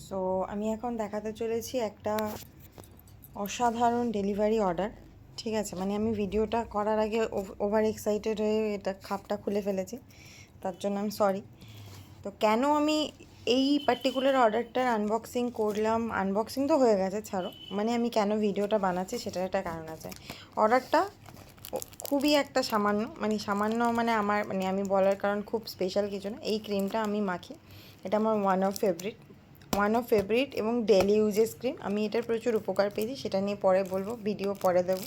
So আমি এখন দেখাতে চলেছি একটা অসাধারণ ডেলিভারি অর্ডার। ঠিক আছে, মানে আমি ভিডিওটা করার আগে ওভার এক্সাইটেড হয়ে এটা খাপটা খুলে ফেলেছি, তার জন্য আমি সরি। তো কেন আমি এই পার্টিকুলার অর্ডারটার আনবক্সিং করলাম, আনবক্সিং তো হয়ে গেছে ছাড়ো, মানে আমি কেন ভিডিওটা বানাচ্ছি সেটার একটা কারণ আছে। অর্ডারটা খুবই একটা সামান্য মানে আমার মানে আমি বলার কারণ খুব স্পেশাল কিছু না। এই ক্রিমটা আমি মাখি, এটা আমার ওয়ান অফ ফেভারিট এবং ডেলি ইউজেস ক্রিম। আমি এটার প্রচুর উপকার পেয়েছি, সেটা নিয়ে পরে বলবো, ভিডিও পরে দেবো।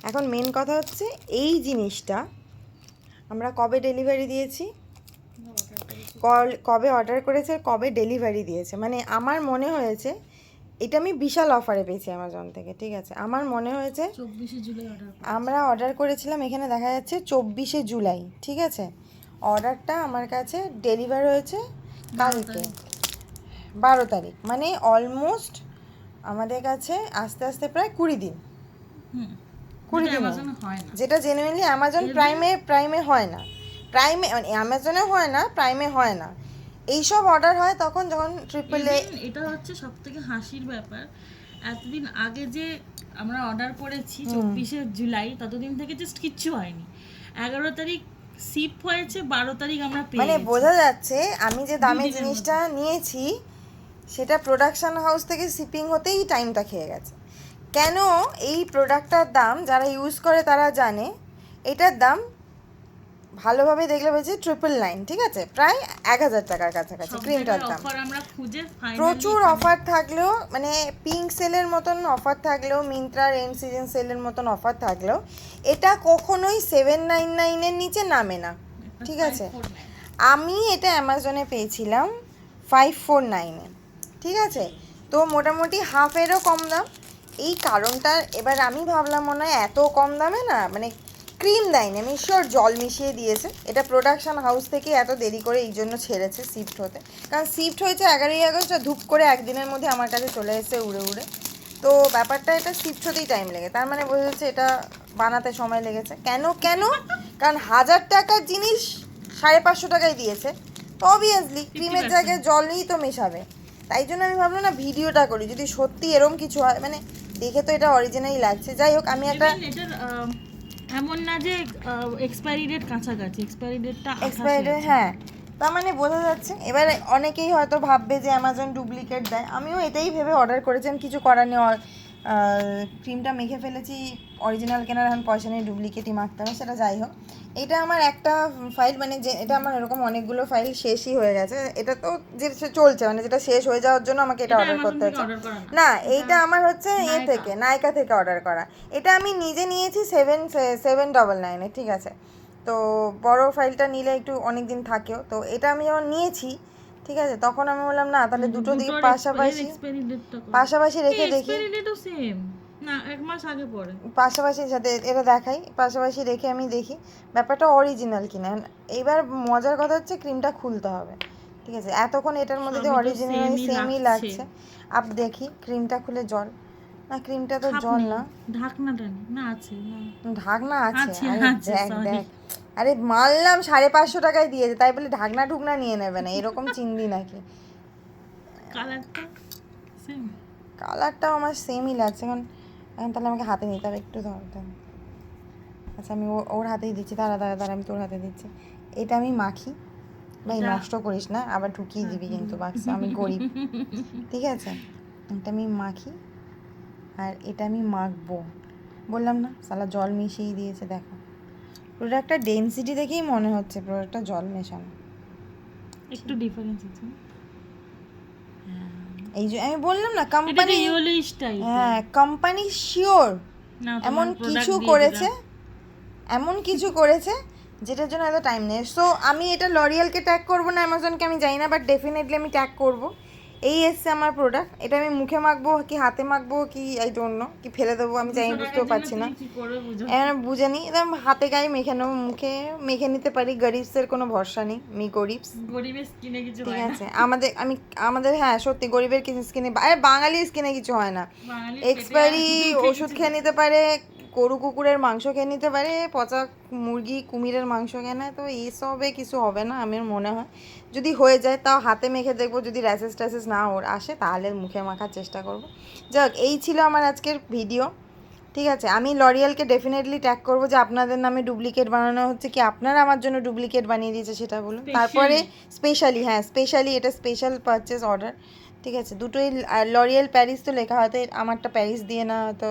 এখন মেন কথা হচ্ছে এই জিনিসটা আমরা কবে ডেলিভারি দিয়েছি, কবে অর্ডার করেছে, কবে ডেলিভারি দিয়েছে। মানে আমার মনে হয়েছে এটা আমি বিশাল অফারে পেয়েছি অ্যামাজন থেকে। ঠিক আছে, আমার মনে হয়েছে 24 জুলাই আমরা অর্ডার করেছিলাম, এখানে দেখা যাচ্ছে 24 জুলাই। ঠিক আছে, অর্ডারটা আমার কাছে ডেলিভার হয়েছে কালকে 12 তারিখ, মানে অলমোস্ট আমাদের কাছে আস্তে আস্তে প্রায় 20 দিন। 20 দিন হয় না, যেটা জেনুইনলি অ্যামাজন প্রাইমে হয় না, প্রাইমে মানে অ্যামাজনে হয় না, প্রাইমে হয় না। এইসব অর্ডার হয় তখন যখন ট্রিপল এ। এটা হচ্ছে সব থেকে হাসির ব্যাপার, এতদিন আগে যে আমরা অর্ডার করেছি 24 জুলাই, ততদিন থেকে জাস্ট কিচ্ছু হয়নি। 11 তারিখ শিপ হয়েছে, 12 তারিখ আমরা পেয়ে মানে গেছি। বোঝা যাচ্ছে আমি যে দামে জিনিসটা নিয়েছি সেটা প্রোডাকশন হাউস থেকে শিপিং হতেই টাইমটা খেয়ে গেছে। কেন? এই প্রোডাক্টটার দাম যারা ইউজ করে তারা জানে, এটার দাম ভালোভাবে দেখলে হয়েছে 999। ঠিক আছে, প্রায় 1000 টাকার কাছাকাছি ক্রিমটার দাম। প্রচুর অফার থাকলেও, মানে পিঙ্ক সেলের মতন অফার থাকলেও, মিন্ত্রার এন্ড সিজন সেলের মতন অফার থাকলেও এটা কখনোই 799-এর নিচে নামে না। ঠিক আছে, আমি এটা অ্যামাজনে পেয়েছিলাম 549-এ। ঠিক আছে, তো মোটামুটি হাফেরও কম দাম। এই কারণটা এবার আমি ভাবলাম মনে হয় এত কম দামে না, মানে ক্রিম দেয়নি, আমি শিওর জল মিশিয়ে দিয়েছে। এটা প্রোডাকশন হাউস থেকে এত দেরি করে এই জন্য ছেড়েছে শিফট হতে, কারণ শিফট হয়েছে 11ই আগস্ট, ধূপ করে একদিনের মধ্যে আমার কাছে চলে এসেছে উড়ে উড়ে। তো ব্যাপারটা এটা শিফট হতেই টাইম লেগে, তার মানে বোঝা যাচ্ছে এটা বানাতে সময় লেগেছে। কেন? কারণ 1000 টাকার জিনিস 550 টাকায় দিয়েছে, তো অবভিয়াসলি ক্রিমের জায়গায় জলই তো মেশাবে। তাই জন্য আমি ভাবলাম না ভিডিওটা করি, যদি সত্যি এরম কিছু হয়। মানে দেখে তো এটা অরিজিনালই লাগছে। যাই হোক, আমি একটা এমন না যে এক্সপায়ারি ডেট কাছাকাছি, এক্সপায়ারি ডেটটা হ্যাঁ, তার মানে বোঝা যাচ্ছে। এবার অনেকেই হয়তো ভাববে যে অ্যামাজন ডুপ্লিকেট দেয়, আমিও এটাই ভেবে অর্ডার করেছেন, কিছু করার নেই। ক্রিমটা মেখে ফেলেছি, অরিজিনাল কেনার এখন পয়সা নেই, ডুপ্লিকেটই মাখতে হবে। সেটা যাই হোক, এটা আমার একটা ফাইল, মানে যে এটা আমার এরকম অনেকগুলো ফাইল শেষই হয়ে গেছে। এটা তো যে চলছে, মানে যেটা শেষ হয়ে যাওয়ার জন্য আমাকে এটা অর্ডার করতে হচ্ছে না। এইটা আমার হচ্ছে থেকে নাইকা থেকে অর্ডার করা। এটা আমি নিজে নিয়েছি 799-এ। ঠিক আছে, তো বড় ফাইলটা নিলে একটু অনেক দিন থাকেও। তো এটা আমি যখন নিয়েছি, ঠিক আছে, তখন আমি বললাম না, তাহলে দুটো দিকে পাশাপাশি রেখে দেখি, না এক মাস আগে পরে পাশাপাশি সাথে এটা দেখাই, পাশাপাশি রেখে আমি দেখি ব্যাপারটা অরিজিনাল কিনা। এইবার মজার কথা হচ্ছে ক্রিমটা খুলতে হবে। ঠিক আছে, এতক্ষণ এটার মধ্যে দিয়ে অরিজিনাল সেমই লাগছে। আপ দেখি ক্রিমটা খুলে, জল না, ক্রিমটা তো জল না, ঢাকনাটা না আছে, ঢাকনা আছে। আরে দেখ আরে মানলাম 550 টাকায় দিয়েছে, তাই বলে ঢাকনা ঢুকনা নিয়ে নেবে না, এরকম চিংড়ি নাকি? কালারটাও আমার সেমই লাগছে। এখন তাহলে আমাকে হাতে নিতে হবে, একটু ধর। আচ্ছা, আমি ওর হাতেই দিচ্ছি, দাঁড়া আমি তোর হাতে দিচ্ছি। এটা আমি মাখি, ভাই নষ্ট করিস না, আবার ঢুকিয়ে দিবি কিন্তু বাক্সে, আমি গরিব। ঠিক আছে, এটা আমি মাখি, আর এটা আমি মাখবো। বললাম না সালা জল মিশিয়ে দিয়েছে। দেখো প্রোডাক্টটা ডেনসিটি দেখেই মনে হচ্ছে প্রোডাক্টটা জল মেশানো, একটু ডিফারেন্স আছে। এই যে আমি বললাম না কোম্পানি, হ্যাঁ কোম্পানি শিওর এমন কিছু করেছে যেটার জন্য এত টাইম নেই। সো আমি এটা লরিয়ালকে ট্যাগ করবো না, অ্যামাজনকে আমি জানি না, বাট ডেফিনেটলি আমি ট্যাগ করবো। এই এসছে আমার প্রোডাক্ট, এটা আমি মুখে মাখবো কি হাতে মাখবো কি আই ডোন্ট নো, কি ফেলে দেবো আমি জানি, বুঝতেও পারছি না। এখন বুঝে নিই, একদম হাতে গায়ে মেখে নেবো, মুখে মেখে নিতে পারি। গরিবসের কোনো ভরসা নেই, গরিবের স্কিনে কিছু ঠিক আছে। আমাদের হ্যাঁ সত্যি গরিবের কিছু স্কিনে, আরে বাঙালির স্কিনে কিছু হয় না। এক্সপায়ারি ওষুধ খেয়ে নিতে পারে, গরু কুকুরের মাংস খেয়ে নিতে পারে, পচা মুরগি কুমিরের মাংস খেয়ে নেয়, তো এইসবে কিছু হবে না আমার মনে হয়। যদি হয়ে যায় তাও হাতে মেখে দেখবো, যদি র্যাসেস ট্যাসেস না আসে তাহলে মুখে মাখার চেষ্টা করব। যাক, এই ছিল আমার আজকের ভিডিও। ঠিক আছে, আমি লরিয়ালকে ডেফিনেটলি ট্যাগ করবো যে আপনাদের নামে ডুপ্লিকেট বানানো হচ্ছে, কি আপনারা আমার জন্য ডুপ্লিকেট বানিয়ে দিয়েছে সেটা বলুন। তারপরে স্পেশালি, হ্যাঁ স্পেশালি, এটা স্পেশাল পারচেস অর্ডার। ঠিক আছে, দুটোই লরিয়াল প্যারিস তো লেখা, হয়তো আমারটা প্যারিস দিয়ে না, হয়তো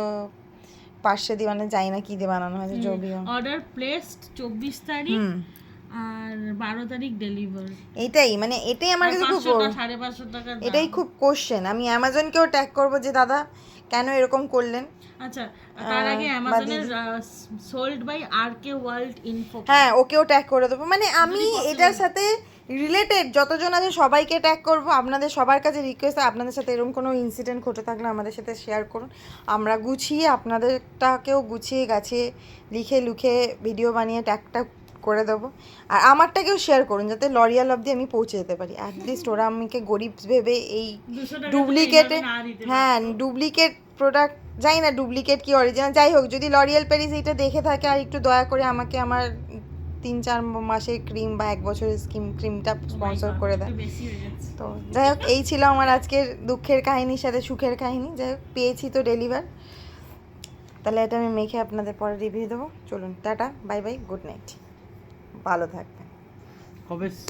পার্শ্বে দিয়ে, মানে যাই না কি দিয়ে বানানো হয়েছে, যদিও অর্ডার প্লেসড 24 তারিখ আর 12 তারিখ ডেলিভার। এইটাই, মানে এটাই আমার কাছে খুব 550 টাকা দাম। এটাই খুব কোশ্চেন। আমি অ্যামাজনকেও ট্যাগ করবো যে দাদা কেন এরকম করলেন। আচ্ছা, তার আগে অ্যামাজনের সোল্ড বাই আরকে ওয়ার্ল্ড ইনফো, হ্যাঁ ওকেও ট্যাগ করে দেবো। মানে আমি এটার সাথে রিলেটেড যতজন আছে সবাইকে ট্যাগ করবো। আপনাদের সবার কাছে রিকোয়েস্ট, আপনাদের সাথে এরকম কোনো ইনসিডেন্ট ঘটে থাকলে আমাদের সাথে শেয়ার করুন, আমরা গুছিয়ে আপনাদেরটাকেও গুছিয়ে গাছিয়ে লিখে লুখে ভিডিও বানিয়ে ট্যাগটা করে দেবো। আর আমারটাকেও শেয়ার করুন যাতে লরিয়াল অবধি আমি পৌঁছে যেতে পারি। অ্যাটলিস্ট ওরা আমাকে গরিব ভেবে এই 200 টাকা ডুপ্লিকেটে, না দিতে হ্যাঁ ডুপ্লিকেট প্রোডাক্ট, যাই না ডুপ্লিকেট কি অরিজিনাল, যাই হোক, যদি লরিয়াল প্যারিস এইটা দেখে থাকে আর একটু দয়া করে আমাকে আমার 3-4 মাসের ক্রিম বা 1 বছরের ক্রিমটা স্পন্সর করে দেয়। একটু বেশি হয়ে যাচ্ছে। তো যাই হোক, এই ছিল আমার আজকের দুঃখের কাহিনীর সাথে সুখের কাহিনী। যাই হোক, পেয়েছি তো ডেলিভার, তাহলে এটা আমি মেখে আপনাদের পরে রিভিউ দেবো। চলুন, tata, bye bye, good night, ভালো থাকবেন। কবে